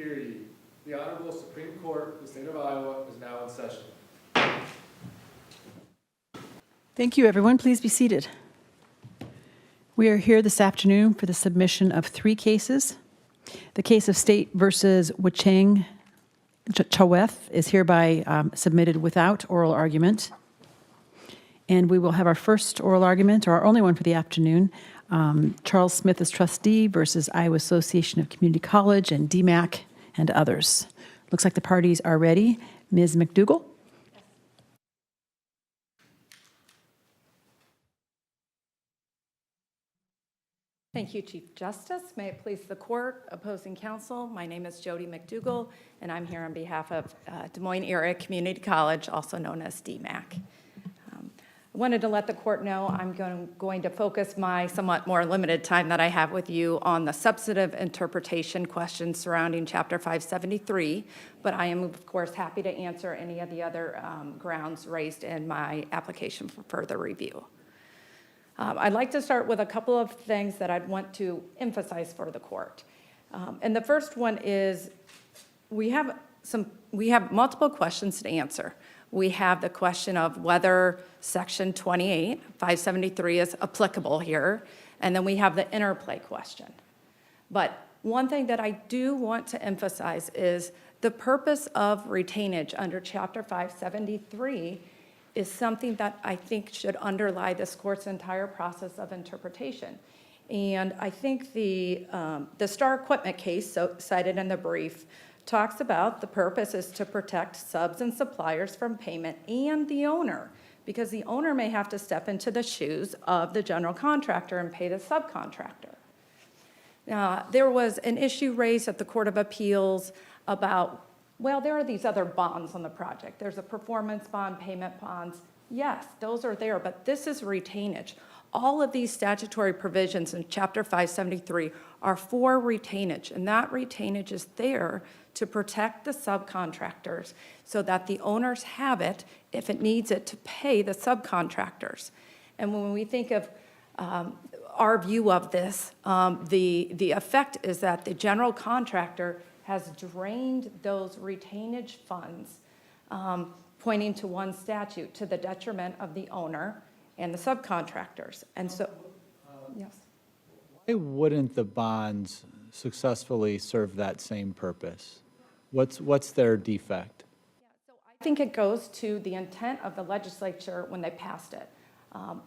Hear ye. The Honorable Supreme Court of the State of Iowa is now in session. Thank you, everyone. Please be seated. We are here this afternoon for the submission of 3 cases. The case of State versus Wachang Chaweth is hereby submitted without oral argument. And we will have our first oral argument, or our only one for the afternoon. Charles Smith as trustee versus Iowa Association of Community College and DMAC and others. Looks like the parties are ready. Ms. McDougal? Thank you, Chief Justice. May it please the court, opposing counsel, my name is Jodie McDougal, and I'm here on behalf of Des Moines Area Community College, also known as DMAC. I wanted to let the court know I'm going to focus my somewhat more limited time that I have with you on the substantive interpretation questions surrounding Chapter 573, but I am, of course, happy to answer any of the other grounds raised in my application for further review. I'd like to start with a couple of things that I'd want to emphasize for the court. And the first one is we have multiple questions to answer. We have the question of whether Section 28, 573 is applicable here, and then we have the interplay question. But one thing that I do want to emphasize is the purpose of retainage under Chapter 573 is something that I think should underlie this court's entire process of interpretation. And I think the Star Equipment case cited in the brief talks about the purpose is to protect subs and suppliers from payment and the owner, because the owner may have to step into the shoes of the general contractor and pay the subcontractor. Now, there was an issue raised at the Court of Appeals about, well, there are these other bonds on the project. There's a performance bond, payment bonds. Yes, those are there, but this is retainage. All of these statutory provisions in Chapter 573 are for retainage, and that retainage is there to protect the subcontractors so that the owners have it, if it needs it, to pay the subcontractors. And when we think of our view of this, the effect is that the general contractor has drained those retainage funds, pointing to one statute, to the detriment of the owner and the subcontractors. And so, yes. Why wouldn't the bonds successfully serve that same purpose? What's their defect? So I think it goes to the intent of the legislature when they passed it.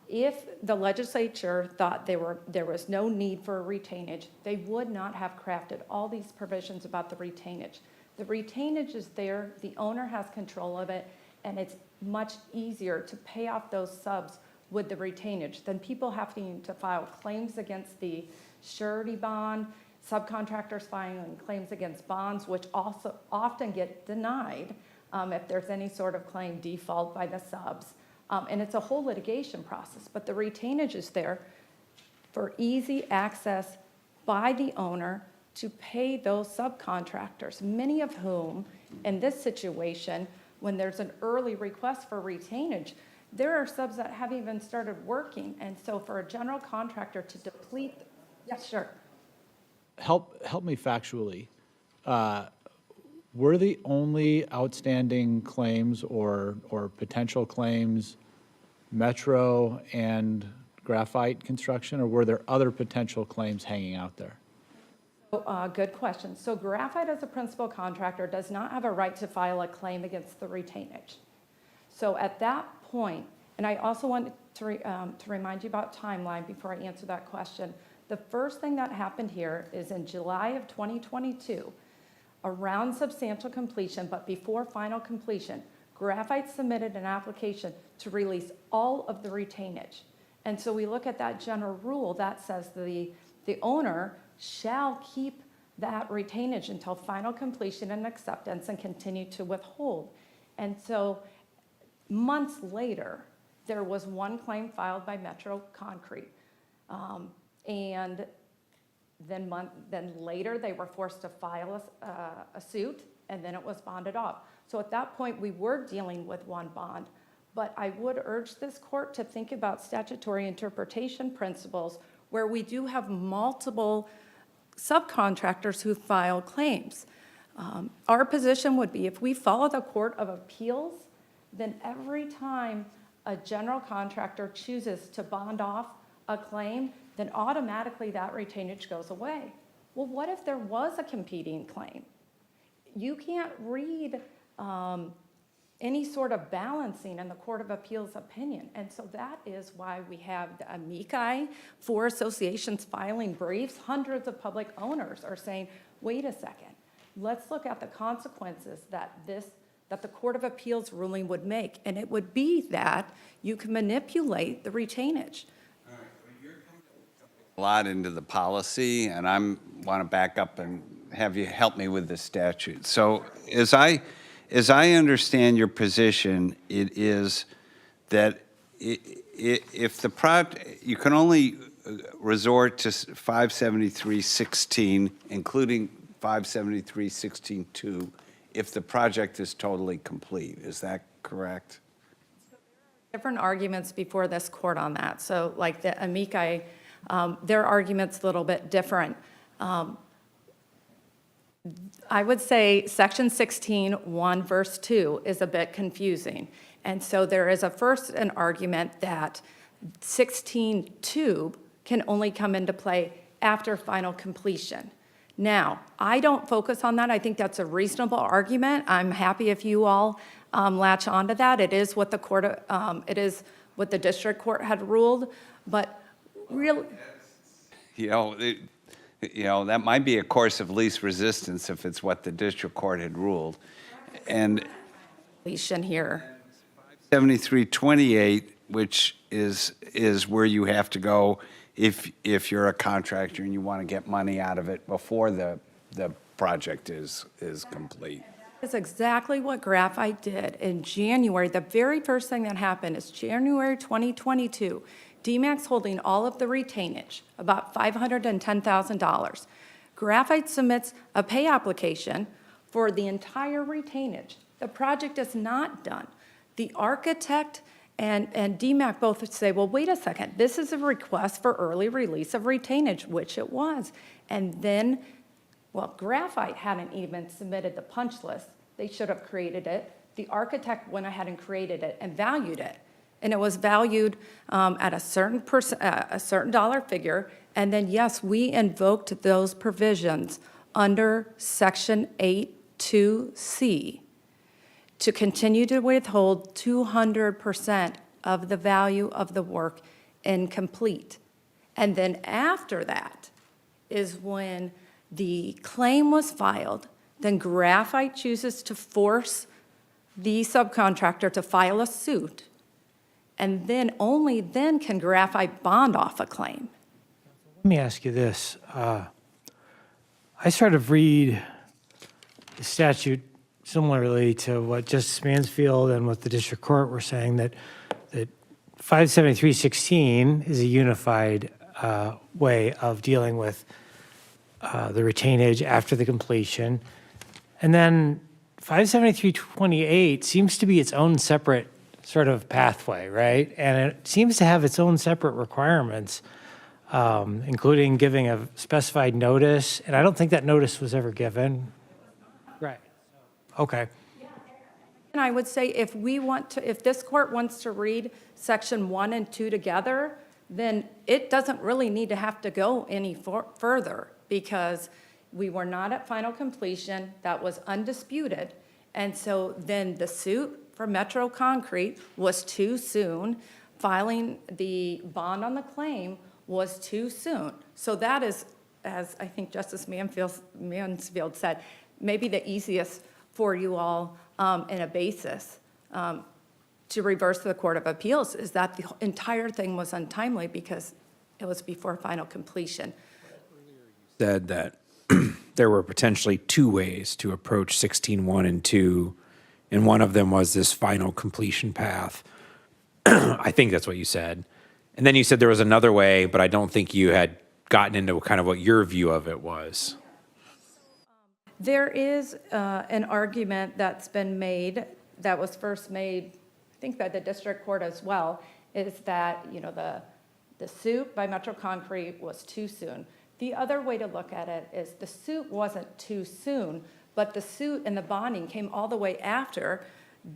If the legislature thought there was no need for a retainage, they would not have crafted all these provisions about the retainage. The retainage is there, the owner has control of it, and it's much easier to pay off those subs with the retainage than people having to file claims against the surety bond, subcontractors filing claims against bonds, which also often get denied if there's any sort of claim default by the subs. And it's a whole litigation process, but the retainage is there for easy access by the owner to pay those subcontractors, many of whom, in this situation, when there's an early request for retainage, there are subs that haven't even started working. And so for a general contractor to deplete, yes, sure. Help me factually. Were the only outstanding claims or potential claims Metro and Graphite Construction, or were there other potential claims hanging out there? Good question. So Graphite, as a principal contractor, does not have a right to file a claim against the retainage. So at that point, and I also want to remind you about timeline before I answer that question. The first thing that happened here is in July of 2022, around substantial completion, but before final completion, Graphite submitted an application to release all of the retainage. And so we look at that general rule that says the owner shall keep that retainage until final completion and acceptance and continue to withhold. And so months later, there was one claim filed by Metro Concrete. And then later they were forced to file a suit, and then it was bonded off. So at that point, we were dealing with one bond. But I would urge this court to think about statutory interpretation principles where we do have multiple subcontractors who file claims. Our position would be if we follow the Court of Appeals, then every time a general contractor chooses to bond off a claim, then automatically that retainage goes away. Well, what if there was a competing claim? You can't read any sort of balancing in the Court of Appeals opinion. And so that is why we have the amici, 4 associations filing briefs. Hundreds of public owners are saying, wait a second, let's look at the consequences that the Court of Appeals ruling would make. And it would be that you can manipulate the retainage. A lot into the policy, and I want to back up and have you help me with the statute. So as I understand your position, it is that if the project, you can only resort to 573.16, including 573.16.2, if the project is totally complete. Is that correct? Different arguments before this court on that. So like the amici, their argument's a little bit different. I would say section 16, 1, verse 2 is a bit confusing. And so there is an argument that 16.2 can only come into play after final completion. Now, I don't focus on that. I think that's a reasonable argument. I'm happy if you all latch onto that. It is what the district court had ruled, but really, that might be a course of least resistance if it's what the district court had ruled. And here. 73.28, which is where you have to go if you're a contractor and you want to get money out of it before the project is complete. That's exactly what Graphite did in January. The very first thing that happened is January 2022. DMAC's holding all of the retainage, about $510,000. Graphite submits a pay application for the entire retainage. The project is not done. The architect and DMAC both say, well, wait a second, this is a request for early release of retainage, which it was. And then, well, Graphite hadn't even submitted the punch list. They should have created it. The architect went ahead and created it and valued it. And it was valued at a certain dollar figure. And then, yes, we invoked those provisions under Section 8.2C to continue to withhold 200% of the value of the work incomplete. And then after that is when the claim was filed, then Graphite chooses to force the subcontractor to file a suit. And then only then can Graphite bond off a claim. Let me ask you this. I sort of read the statute similarly to what Justice Mansfield and what the district court were saying, that 573.16 is a unified way of dealing with the retainage after the completion. And then 573.28 seems to be its own separate sort of pathway, right? And it seems to have its own separate requirements, including giving a specified notice. And I don't think that notice was ever given. Right. Okay. And I would say if this court wants to read section 1 and 2 together, then it doesn't really need to have to go any further, because we were not at final completion. That was undisputed. And so then the suit for Metro Concrete was too soon. Filing the bond on the claim was too soon. So that is, as I think Justice Mansfield said, maybe the easiest for you all in a basis to reverse the Court of Appeals, is that the entire thing was untimely because it was before final completion. Said that there were potentially 2 ways to approach 16.1 and 2, and one of them was this final completion path. I think that's what you said. And then you said there was another way, but I don't think you had gotten into kind of what your view of it was. There is an argument that's been made, that was first made, I think, by the district court as well, is that, the suit by Metro Concrete was too soon. The other way to look at it is the suit wasn't too soon, but the suit and the bonding came all the way after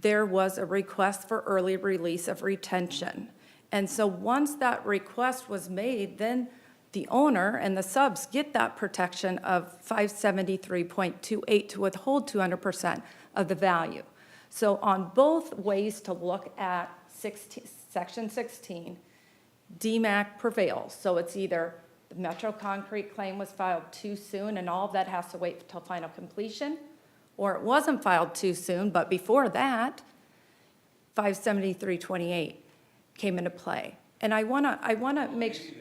there was a request for early release of retention. And so once that request was made, then the owner and the subs get that protection of 573.28 to withhold 200% of the value. So on both ways to look at Section 16, DMAC prevails. So it's either the Metro Concrete claim was filed too soon and all of that has to wait until final completion, or it wasn't filed too soon, but before that, 573.28 came into play. And I wanna make sure.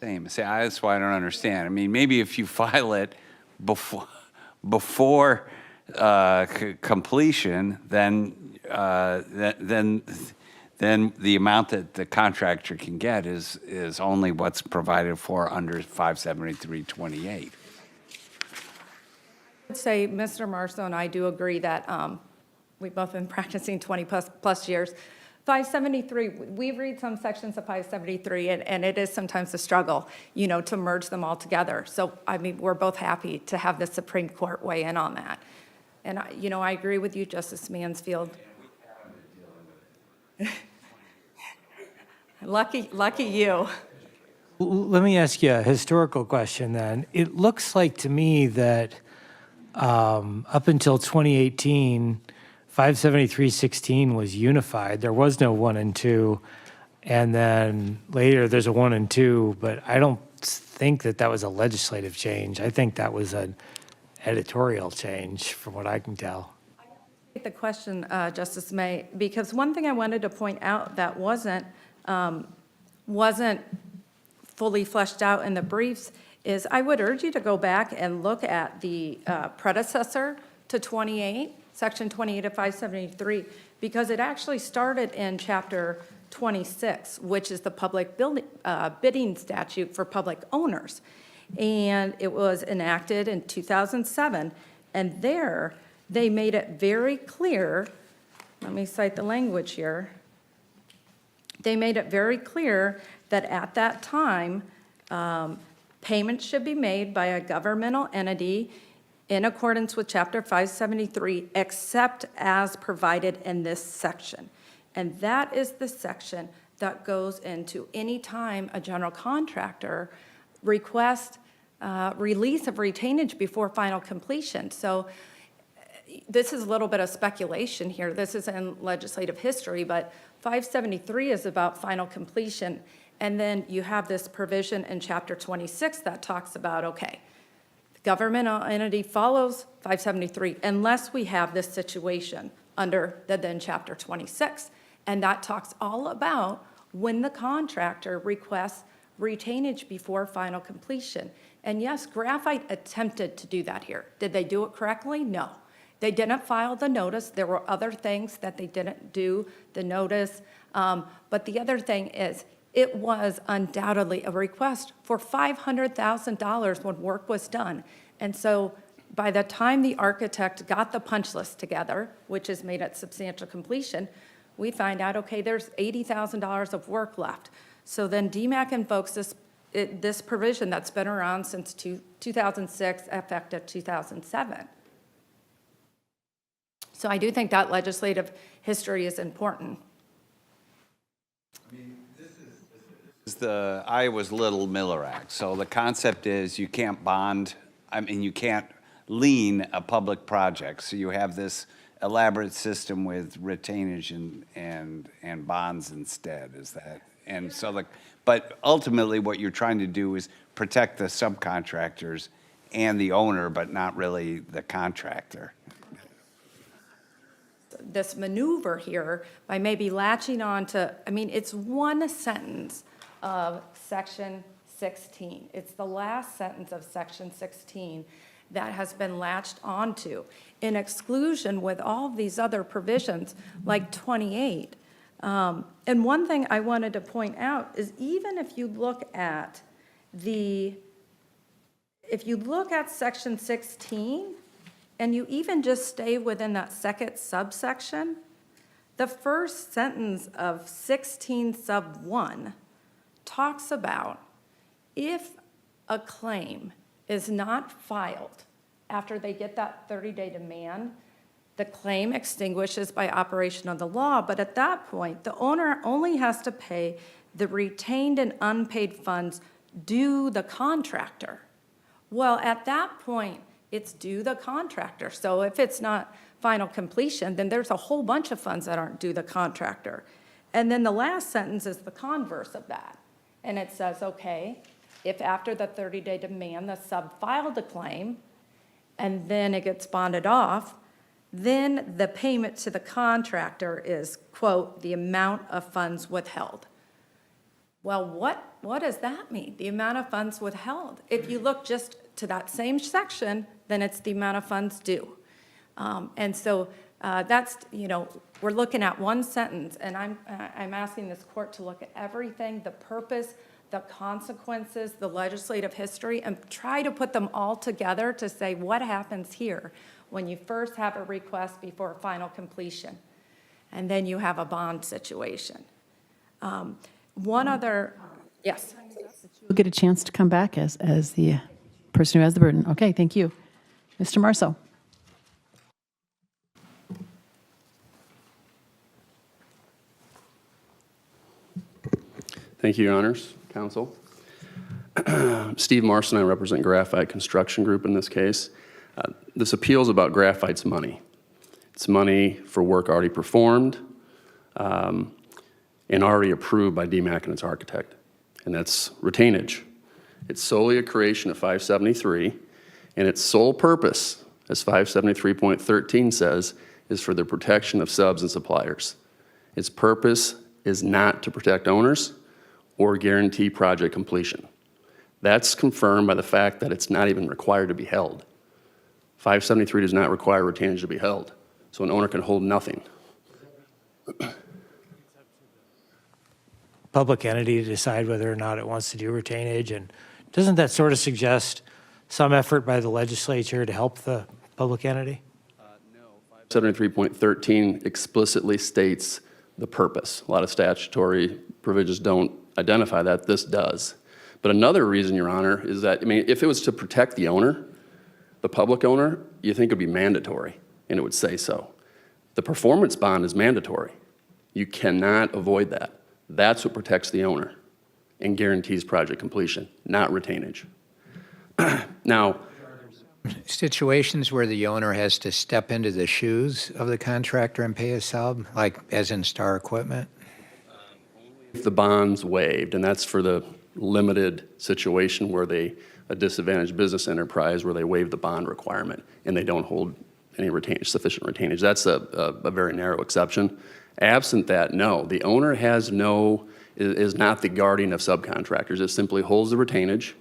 Same. See, that's why I don't understand. I mean, maybe if you file it before completion, then the amount that the contractor can get is only what's provided for under 573.28. I would say Mr. Marso and I do agree that we've both been practicing 20 plus years. 573, we read some sections of 573, and it is sometimes a struggle, to merge them all together. So, I mean, we're both happy to have the Supreme Court weigh in on that. And, I agree with you, Justice Mansfield. Lucky you. Let me ask you a historical question then. It looks like to me that up until 2018, 573.16 was unified. There was no 1 and 2. And then later there's a 1 and 2, but I don't think that was a legislative change. I think that was an editorial change from what I can tell. The question, Justice May, because one thing I wanted to point out that wasn't fully fleshed out in the briefs is I would urge you to go back and look at the predecessor to 28, Section 28 of 573, because it actually started in Chapter 26, which is the public bidding statute for public owners. And it was enacted in 2007, and there they made it very clear, let me cite the language here, they made it very clear that at that time, payments should be made by a governmental entity in accordance with Chapter 573, except as provided in this section. And that is the section that goes into any time a general contractor requests release of retainage before final completion. So this is a little bit of speculation here. This is in legislative history, but 573 is about final completion. And then you have this provision in Chapter 26 that talks about, okay, the governmental entity follows 573 unless we have this situation under the then Chapter 26. And that talks all about when the contractor requests retainage before final completion. And yes, Graphite attempted to do that here. Did they do it correctly? No. They didn't file the notice. There were other things that they didn't do, the notice. But the other thing is, it was undoubtedly a request for $500,000 when work was done. And so by the time the architect got the punch list together, which is made at substantial completion, we find out, okay, there's $80,000 of work left. So then DMAC invokes this provision that's been around since 2006, effective 2007. So I do think that legislative history is important. I mean, this is the Iowa's Little Miller Act. So the concept is you can't bond, you can't lien a public project. So you have this elaborate system with retainage and bonds instead, is that? And so but ultimately what you're trying to do is protect the subcontractors and the owner, but not really the contractor. This maneuver here by maybe latching on to, it's one sentence of Section 16. It's the last sentence of Section 16 that has been latched onto in exclusion with all of these other provisions like 28. And one thing I wanted to point out is even if you look at Section 16, and you even just stay within that second subsection, the first sentence of 16 sub 1 talks about if a claim is not filed after they get that 30-day demand, the claim extinguishes by operation of the law, but at that point, the owner only has to pay the retained and unpaid funds due the contractor. Well, at that point, it's due the contractor. So if it's not final completion, then there's a whole bunch of funds that aren't due the contractor. And then the last sentence is the converse of that. And it says, okay, if after the 30-day demand, the sub filed a claim, and then it gets bonded off, then the payment to the contractor is, quote, the amount of funds withheld. Well, what does that mean, the amount of funds withheld? If you look just to that same section, then it's the amount of funds due. And so that's, we're looking at one sentence, and I'm asking this court to look at everything, the purpose, the consequences, the legislative history, and try to put them all together to say what happens here when you first have a request before final completion, and then you have a bond situation. One other, yes. You'll get a chance to come back as the person who has the burden. Okay, thank you. Mr. Marso. Thank you, Your Honors, Counsel. Steve Marso and I represent Graphite Construction Group in this case. This appeal is about Graphite's money. It's money for work already performed and already approved by DMAC and its architect, and that's retainage. It's solely a creation of 573, and its sole purpose, as 573.13 says, is for the protection of subs and suppliers. Its purpose is not to protect owners or guarantee project completion. That's confirmed by the fact that it's not even required to be held. 573 does not require retainage to be held, so an owner can hold nothing. Public entity to decide whether or not it wants to do retainage, and doesn't that sort of suggest some effort by the legislature to help the public entity? 573.13 explicitly states the purpose. A lot of statutory provisions don't identify that. This does. But another reason, Your Honor, is that, if it was to protect the owner, the public owner, you think it would be mandatory, and it would say so. The performance bond is mandatory. You cannot avoid that. That's what protects the owner and guarantees project completion, not retainage. Now, situations where the owner has to step into the shoes of the contractor and pay a sub, like as in Star Equipment? if the bond's waived, and that's for the limited situation where a disadvantaged business enterprise where they waive the bond requirement and they don't hold any sufficient retainage. That's a very narrow exception. Absent that, no, the owner is not the guardian of subcontractors. It simply holds the retainage,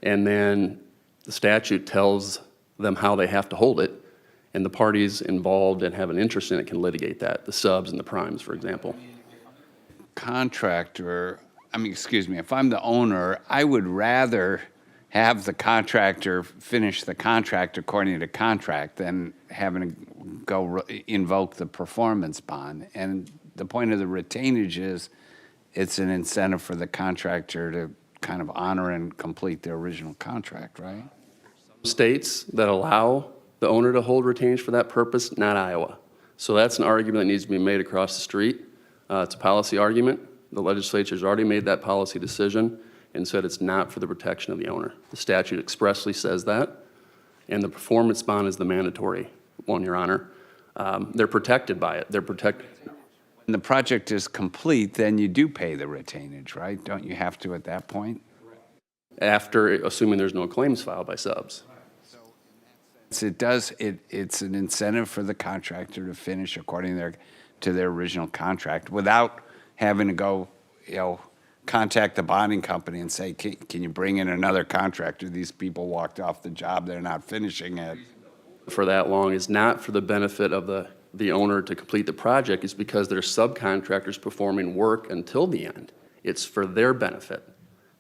and then the statute tells them how they have to hold it, and the parties involved and have an interest in it can litigate that, the subs and the primes, for example. If I'm the owner, I would rather have the contractor finish the contract according to contract than having to go invoke the performance bond. And the point of the retainage is it's an incentive for the contractor to kind of honor and complete their original contract, right? States that allow the owner to hold retainage for that purpose, not Iowa. So that's an argument that needs to be made across the street. It's a policy argument. The legislature's already made that policy decision and said it's not for the protection of the owner. The statute expressly says that, and the performance bond is the mandatory one, Your Honor. They're protected by it. They're protected. When the project is complete, then you do pay the retainage, right? Don't you have to at that point? After, assuming there's no claims filed by subs. So it's an incentive for the contractor to finish according to their original contract without having to go, contact the bonding company and say, can you bring in another contractor? These people walked off the job, they're not finishing it. For that long is not for the benefit of the owner to complete the project. It's because they're subcontractors performing work until the end. It's for their benefit.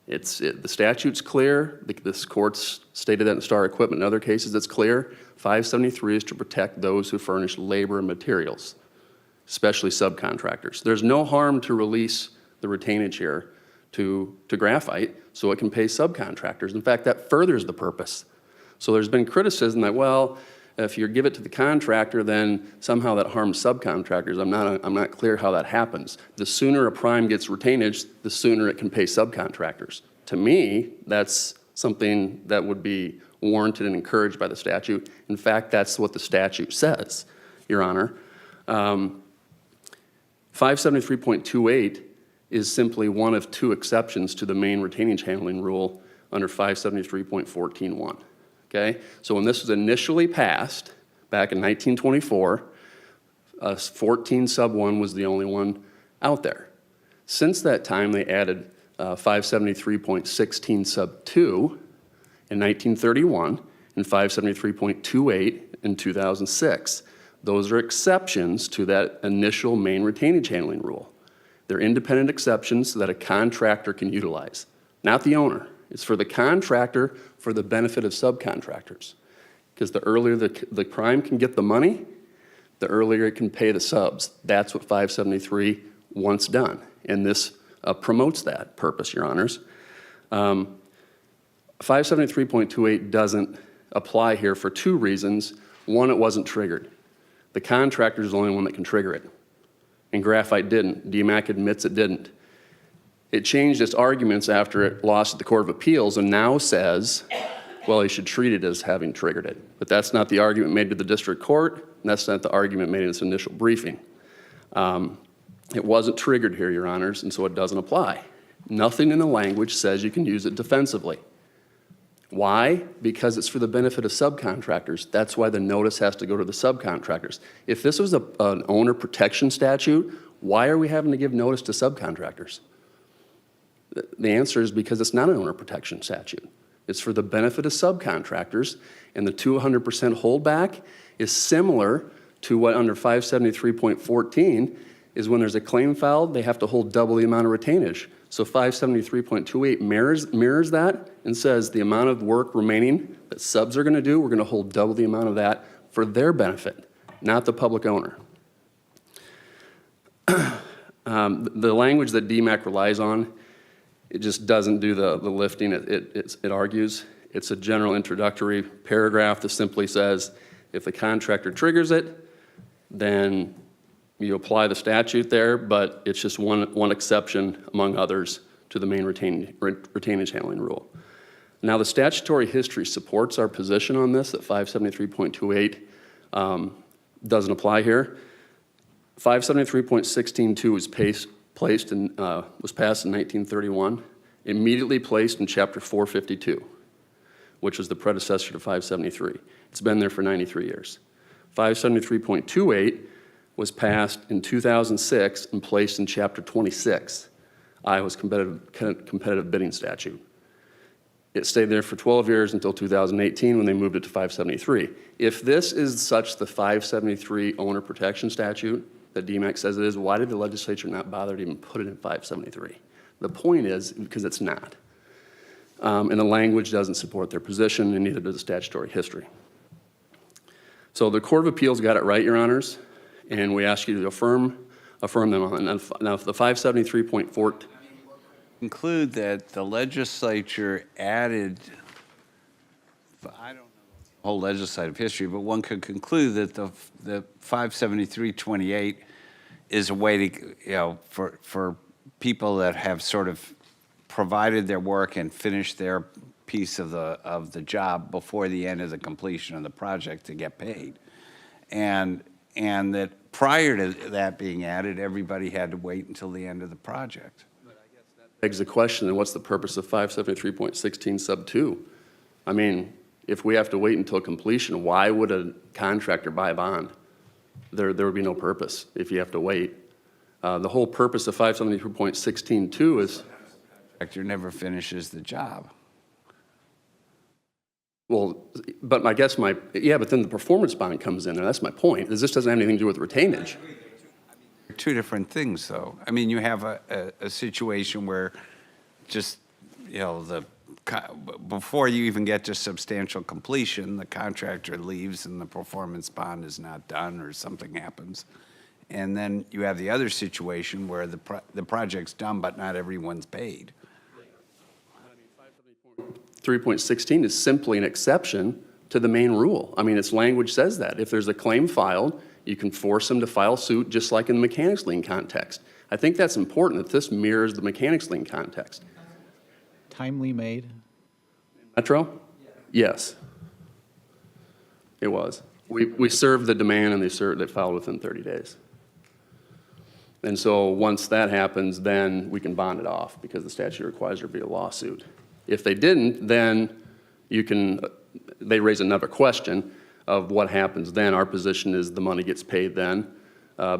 The statute's clear. This court's stated that in Star Equipment and other cases. It's clear. 573 is to protect those who furnish labor and materials, especially subcontractors. There's no harm to release the retainage here to Graphite so it can pay subcontractors. In fact, that furthers the purpose. So there's been criticism that, well, if you give it to the contractor, then somehow that harms subcontractors. I'm not clear how that happens. The sooner a prime gets retainage, the sooner it can pay subcontractors. To me, that's something that would be warranted and encouraged by the statute. In fact, that's what the statute says, Your Honor. 573.28 is simply one of two exceptions to the main retainage handling rule under 573.14.1. Okay? So when this was initially passed back in 1924, 14 sub 1 was the only one out there. Since that time, they added 573.16 sub 2 in 1931 and 573.28 in 2006. Those are exceptions to that initial main retainage handling rule. They're independent exceptions that a contractor can utilize, not the owner. It's for the contractor for the benefit of subcontractors. Because the earlier the prime can get the money, the earlier it can pay the subs. That's what 573 wants done. And this promotes that purpose, Your Honors. 573.28 doesn't apply here for two reasons. One, it wasn't triggered. The contractor is the only one that can trigger it. And Graphite didn't. DMAC admits it didn't. It changed its arguments after it lost at the Court of Appeals and now says, well, he should treat it as having triggered it. But that's not the argument made to the district court, and that's not the argument made in its initial briefing. It wasn't triggered here, Your Honors, and so it doesn't apply. Nothing in the language says you can use it defensively. Why? Because it's for the benefit of subcontractors. That's why the notice has to go to the subcontractors. If this was an owner protection statute, why are we having to give notice to subcontractors? The answer is because it's not an owner protection statute. It's for the benefit of subcontractors, and the 200% holdback is similar to what under 573.14 is when there's a claim filed, they have to hold double the amount of retainage. So 573.28 mirrors that and says the amount of work remaining that subs are going to do, we're going to hold double the amount of that for their benefit, not the public owner. The language that DMAC relies on, it just doesn't do the lifting it argues. It's a general introductory paragraph that simply says if the contractor triggers it, then you apply the statute there, but it's just one exception among others to the main retainage handling rule. Now, the statutory history supports our position on this, that 573.28 doesn't apply here. 573.16.2 was passed in 1931, immediately placed in Chapter 452, which was the predecessor to 573. It's been there for 93 years. 573.28 was passed in 2006 and placed in Chapter 26, Iowa's competitive bidding statute. It stayed there for 12 years until 2018 when they moved it to 573. If this is such the 573 owner protection statute that DMAC says it is, why did the legislature not bother to even put it in 573? The point is because it's not. And the language doesn't support their position, and neither does the statutory history. So the Court of Appeals got it right, Your Honors, and we ask you to affirm them on. Now, the 573.4 conclude that the legislature added, I don't know the whole legislative history, but one could conclude that the 573.28 is a way to, for people that have sort of provided their work and finished their piece of the job before the end of the completion of the project to get paid. And that prior to that being added, everybody had to wait until the end of the project. begs the question, then what's the purpose of 573.16 sub 2? I mean, if we have to wait until completion, why would a contractor buy a bond? There would be no purpose if you have to wait. The whole purpose of 573.16.2 is... Contractor never finishes the job. Well, but I guess but then the performance bond comes in there. That's my point. This doesn't have anything to do with retainage. Two different things, though. I mean, you have a situation where just, before you even get to substantial completion, the contractor leaves and the performance bond is not done or something happens. And then you have the other situation where the project's done, but not everyone's paid. 3.16 is simply an exception to the main rule. I mean, its language says that. If there's a claim filed, you can force them to file suit just like in the mechanics lien context. I think that's important that this mirrors the mechanics lien context. Timely made? Metro? Yes. It was. We served the demand and they filed within 30 days. And so once that happens, then we can bond it off because the statute requires there to be a lawsuit. If they didn't, then they raise another question of what happens then. Our position is the money gets paid then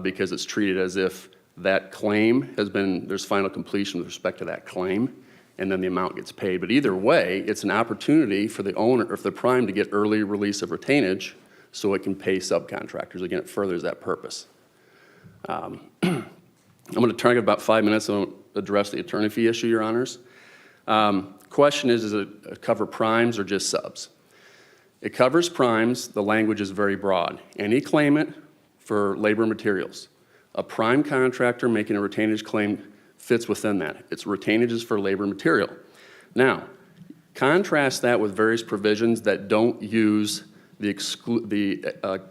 because it's treated as if that claim there's final completion with respect to that claim, and then the amount gets paid. But either way, it's an opportunity for the owner, or for the prime, to get early release of retainage so it can pay subcontractors. Again, it furthers that purpose. I'm going to target about 5 minutes and address the attorney fee issue, Your Honors. Question is it cover primes or just subs? It covers primes. The language is very broad. Any claimant for labor and materials. A prime contractor making a retainage claim fits within that. It's retainages for labor and material. Now, contrast that with various provisions that don't use the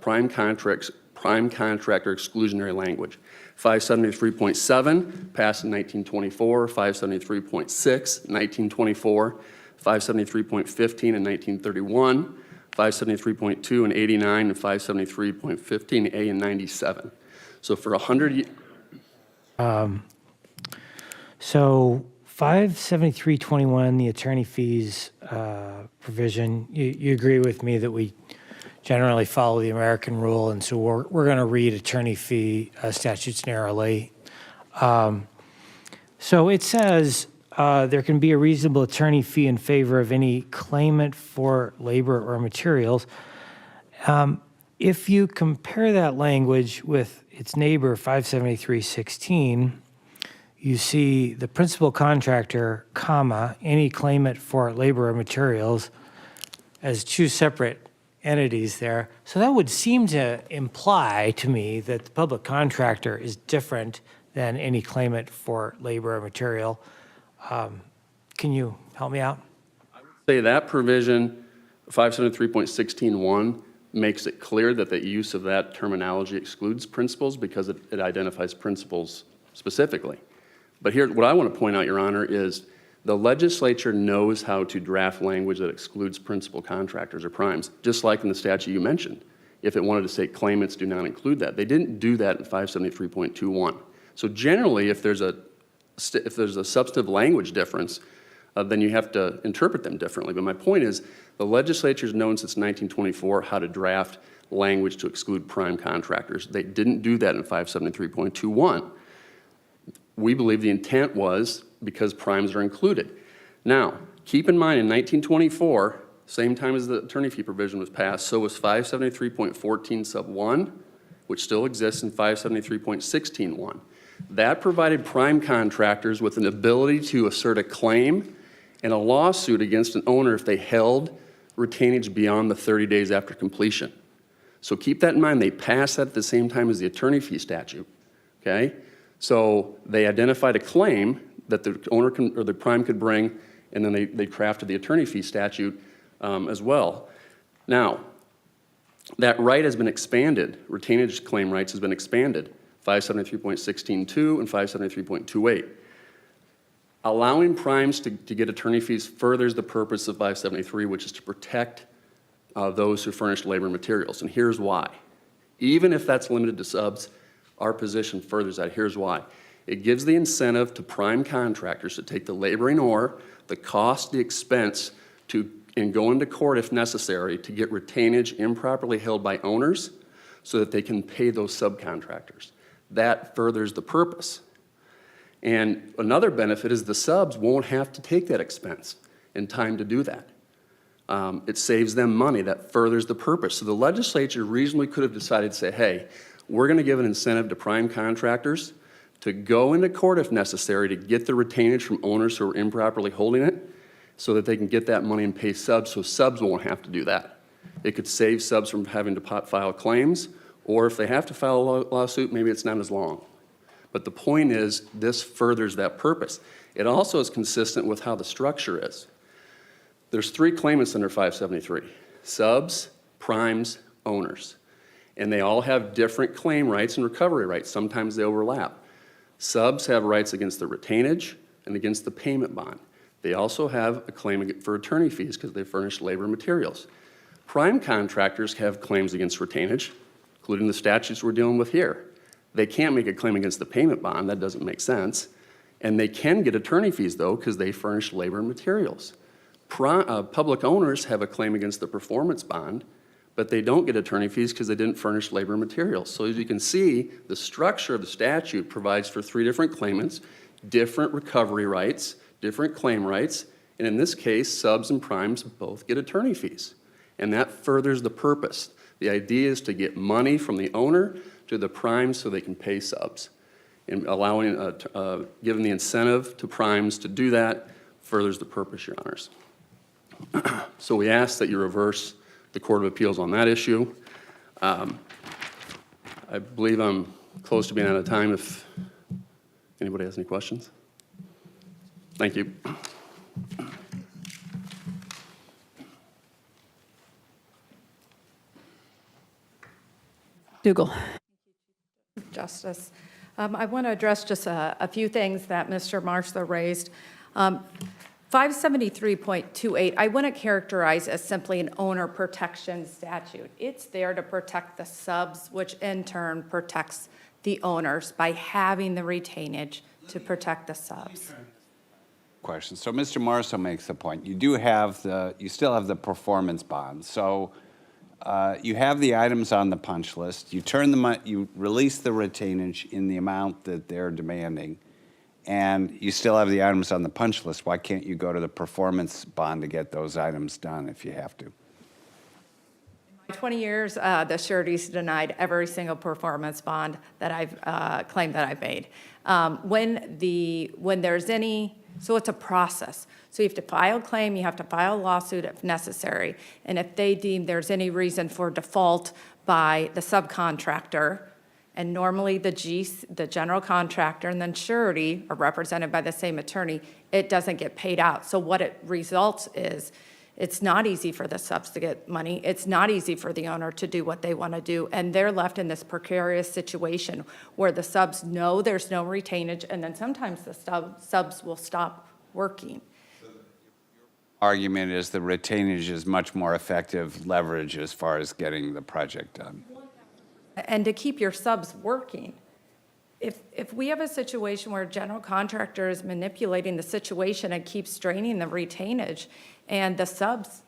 prime contractor exclusionary language. 573.7, passed in 1924, 573.6, 1924, 573.15 in 1931, 573.2 in 89, and 573.15A in 97. So for 100 years. So 573.21, the attorney fees provision, you agree with me that we generally follow the American rule, and so we're going to read attorney fee statutes narrowly. So it says there can be a reasonable attorney fee in favor of any claimant for labor or materials. If you compare that language with its neighbor 573.16, you see the principal contractor, comma, any claimant for labor or materials as two separate entities there. So that would seem to imply to me that the public contractor is different than any claimant for labor or material. Can you help me out? Say that provision, 573.16.1, makes it clear that the use of that terminology excludes principals because it identifies principals specifically. But here, what I want to point out, Your Honor, is the legislature knows how to draft language that excludes principal contractors or primes, just like in the statute you mentioned. If it wanted to say claimants do not include that, they didn't do that in 573.21. So generally, if there's a substantive language difference, then you have to interpret them differently. But my point is, the legislature's known since 1924 how to draft language to exclude prime contractors. They didn't do that in 573.21. We believe the intent was because primes are included. Now, keep in mind in 1924, same time as the attorney fee provision was passed, so was 573.14 sub 1, which still exists in 573.16.1. That provided prime contractors with an ability to assert a claim and a lawsuit against an owner if they held retainage beyond the 30 days after completion. So keep that in mind. They passed that at the same time as the attorney fee statute, okay? So they identified a claim that the owner or the prime could bring, and then they crafted the attorney fee statute as well. Now, that right has been expanded. Retainage claim rights has been expanded, 573.16.2 and 573.28. Allowing primes to get attorney fees furthers the purpose of 573, which is to protect those who furnish labor and materials. And here's why. Even if that's limited to subs, our position furthers that. Here's why. It gives the incentive to prime contractors to take the laboring or the cost, the expense, and go into court if necessary to get retainage improperly held by owners so that they can pay those subcontractors. That furthers the purpose. And another benefit is the subs won't have to take that expense and time to do that. It saves them money. That furthers the purpose. So the legislature reasonably could have decided to say, hey, we're going to give an incentive to prime contractors to go into court if necessary to get the retainage from owners who are improperly holding it so that they can get that money and pay subs so subs won't have to do that. It could save subs from having to file claims, or if they have to file a lawsuit, maybe it's not as long. But the point is, this furthers that purpose. It also is consistent with how the structure is. There's 3 claimants under 573. subs, primes, owners. And they all have different claim rights and recovery rights. Sometimes they overlap. Subs have rights against the retainage and against the payment bond. They also have a claim for attorney fees because they furnish labor and materials. Prime contractors have claims against retainage, including the statutes we're dealing with here. They can't make a claim against the payment bond. That doesn't make sense. And they can get attorney fees, though, because they furnish labor and materials. Public owners have a claim against the performance bond, but they don't get attorney fees because they didn't furnish labor and materials. So as you can see, the structure of the statute provides for 3 different claimants, different recovery rights, different claim rights, and in this case, subs and primes both get attorney fees. And that furthers the purpose. The idea is to get money from the owner to the primes so they can pay subs. And allowing, giving the incentive to primes to do that furthers the purpose, Your Honors. So we ask that you reverse the Court of Appeals on that issue. I believe I'm close to being out of time if anybody has any questions. Thank you. McDougal. Justice. I want to address just a few things that Mr. Marso raised. 573.28, I wouldn't characterize as simply an owner protection statute. It's there to protect the subs, which in turn protects the owners by having the retainage to protect the subs. Question. So Mr. Marso makes a point. You do have you still have the performance bond. So you have the items on the punch list. You you release the retainage in the amount that they're demanding, and you still have the items on the punch list. Why can't you go to the performance bond to get those items done if you have to? In 20 years, the sureties denied every single performance bond that I've claimed that I've made. When there's any, so it's a process. So you have to file a claim, you have to file a lawsuit if necessary, and if they deem there's any reason for default by the subcontractor, and normally the general contractor and then surety are represented by the same attorney, it doesn't get paid out. So what it results is, it's not easy for the subs to get money. It's not easy for the owner to do what they want to do. And they're left in this precarious situation where the subs know there's no retainage, and then sometimes the subs will stop working. Argument is the retainage is much more effective leverage as far as getting the project done. And to keep your subs working. If we have a situation where a general contractor is manipulating the situation and keeps straining the retainage, and the subs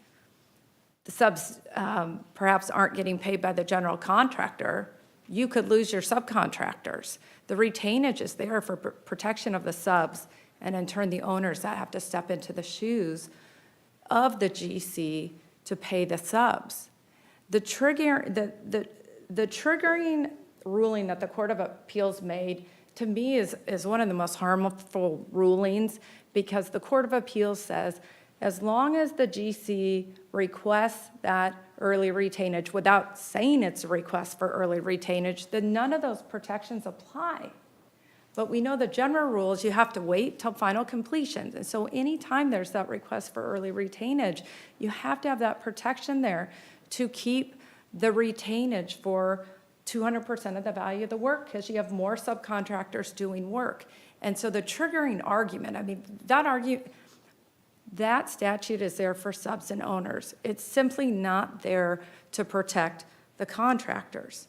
perhaps aren't getting paid by the general contractor, you could lose your subcontractors. The retainage is there for protection of the subs, and in turn the owners that have to step into the shoes of the GC to pay the subs. The triggering ruling that the Court of Appeals made, to me, is one of the most harmful rulings, because the Court of Appeals says, as long as the GC requests that early retainage without saying it's a request for early retainage, then none of those protections apply. But we know the general rules, you have to wait till final completion. And so anytime there's that request for early retainage, you have to have that protection there to keep the retainage for 200% of the value of the work, because you have more subcontractors doing work. And so the triggering argument, I mean, that statute is there for subs and owners. It's simply not there to protect the contractors.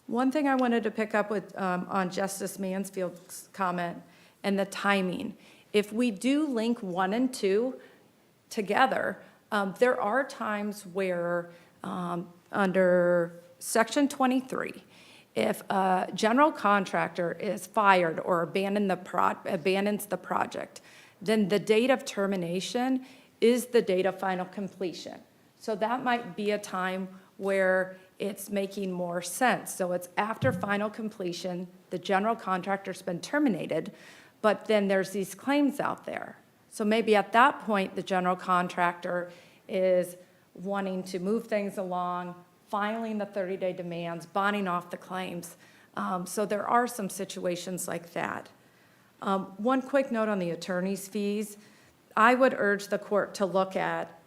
One thing I wanted to pick up with on Justice Mansfield's comment and the timing. If we do link 1 and 2 together, there are times where under Section 23, if a general contractor is fired or abandons the project, then the date of termination is the date of final completion. So that might be a time where it's making more sense. So it's after final completion, the general contractor's been terminated, but then there's these claims out there. So maybe at that point, the general contractor is wanting to move things along, filing the 30-day demands, bonding off the claims. So there are some situations like that. One quick note on the attorney's fees. I would urge the court to look at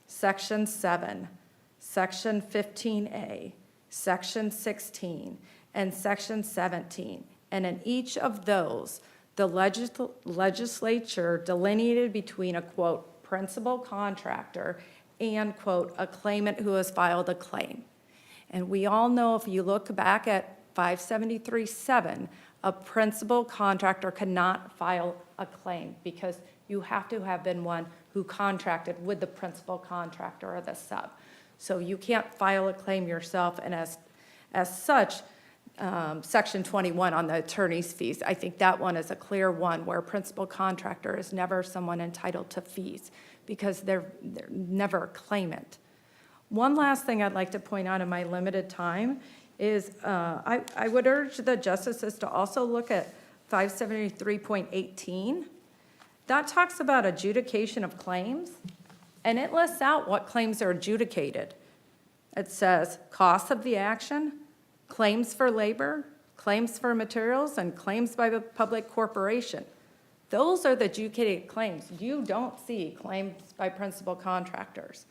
Section 7 Section 15A, Section 16, and Section 17. And in each of those, the legislature delineated between a, quote, principal contractor and, quote, a claimant who has filed a claim. And we all know, if you look back at 573.7, a principal contractor cannot file a claim because you have to have been one who contracted with the principal contractor or the sub. So you can't file a claim yourself, and as such, Section 21 on the attorney's fees, I think that one is a clear one where a principal contractor is never someone entitled to fees because they're never a claimant. One last thing I'd like to point out in my limited time is I would urge the justices to also look at 573.18. That talks about adjudication of claims, and it lists out what claims are adjudicated. It says costs of the action, claims for labor, claims for materials, and claims by the public corporation. Those are the adjudicated claims. You don't see claims by principal contractors.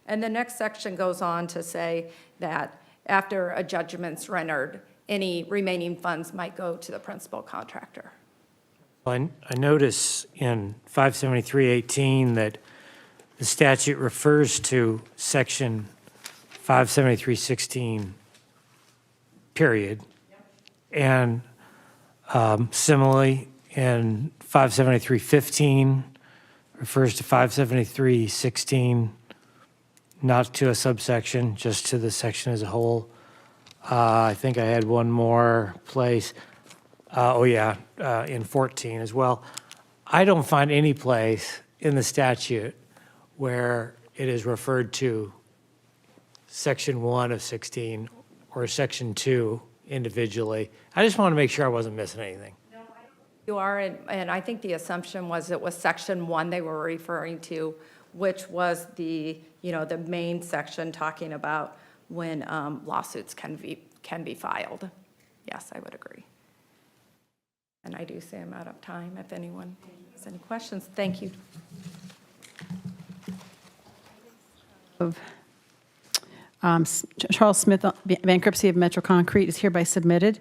And the next section goes on to say that after a judgment's rendered, any remaining funds might go to the principal contractor. I notice in 573.18 that the statute refers to Section 573.16, period. And similarly, in 573.15 refers to 573.16, not to a subsection, just to the section as a whole. I think I had one more place. In 14 as well. I don't find any place in the statute where it is referred to Section 1 of 16 or Section 2 individually. I just want to make sure I wasn't missing anything. You are, and I think the assumption was it was Section 1 they were referring to, which was the main section talking about when lawsuits can be filed. Yes, I would agree. And I do say I'm out of time. If anyone has any questions, thank you. Charles Smith, bankruptcy of Metro Concrete is hereby submitted.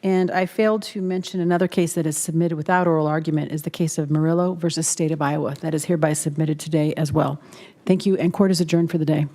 And I failed to mention another case that is submitted without oral argument is the case of Murillo versus State of Iowa. That is hereby submitted today as well. Thank you, and court is adjourned for the day.